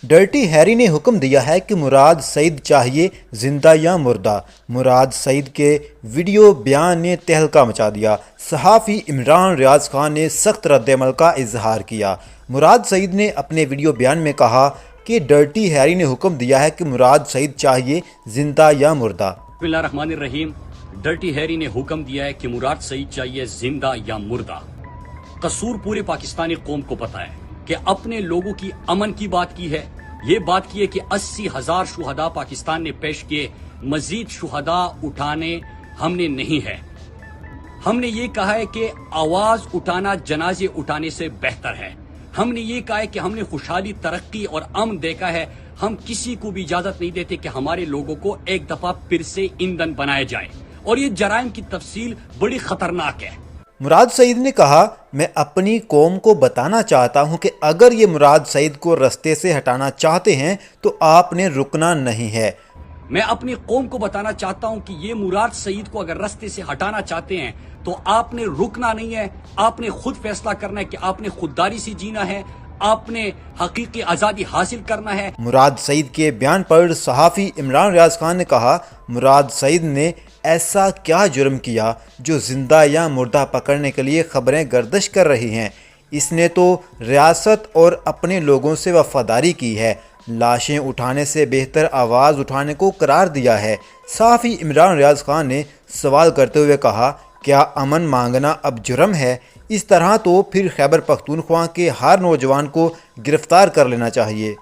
Dirty Harry نے حکم دیا ہے کہ مراد سعید چاہیے زندہ یا مردہ۔ مراد سعید کے ویڈیو بیان نے تہلکہ مچا دیا۔ صحافی عمران ریاض خان نے سخت رد عمل کا اظہار کیا۔ مراد سعید نے اپنے ویڈیو بیان میں کہا کہ ڈرٹی ہیری نے حکم دیا ہے کہ مراد سعید چاہیے زندہ یا مردہ۔ بسم اللہ الرحمن الرحیم۔ ڈرٹی ہیری نے حکم دیا ہے کہ مراد سعید چاہیے زندہ یا مردہ۔ قصور پورے پاکستانی قوم کو پتا ہے کہ اپنے لوگوں کی امن کی بات کی ہے، یہ بات کی ہے کہ 80,000 شہداء پاکستان نے پیش کیے، مزید شہداء اٹھانے ہم نے نہیں ہے۔ ہم نے یہ کہا ہے کہ آواز اٹھانا جنازے اٹھانے سے بہتر ہے۔ ہم نے یہ کہا ہے کہ ہم نے خوشحالی، ترقی اور امن دیکھا ہے، ہم کسی کو بھی اجازت نہیں دیتے کہ ہمارے لوگوں کو ایک دفعہ پھر سے ایندھن بنایا جائے، اور یہ جرائم کی تفصیل بڑی خطرناک ہے۔ مراد سعید نے کہا، میں اپنی قوم کو بتانا چاہتا ہوں کہ اگر یہ مراد سعید کو رستے سے ہٹانا چاہتے ہیں تو آپ نے رکنا نہیں ہے۔ میں اپنی قوم کو بتانا چاہتا ہوں کہ یہ مراد سعید کو اگر رستے سے ہٹانا چاہتے ہیں تو آپ نے رکنا نہیں ہے، آپ نے خود فیصلہ کرنا ہے کہ آپ نے خودداری سے جینا ہے، آپ نے حقیقی آزادی حاصل کرنا ہے۔ مراد سعید کے بیان پر صحافی عمران ریاض خان نے کہا، مراد سعید نے ایسا کیا جرم کیا جو زندہ یا مردہ پکڑنے کے لیے خبریں گردش کر رہی ہیں؟ اس نے تو ریاست اور اپنے لوگوں سے وفاداری کی ہے، لاشیں اٹھانے سے بہتر آواز اٹھانے کو قرار دیا ہے۔ صحافی عمران ریاض خان نے سوال کرتے ہوئے کہا، کیا امن مانگنا اب جرم ہے؟ اس طرح تو پھر خیبر پختونخوا کے ہر نوجوان کو گرفتار کر لینا چاہیے۔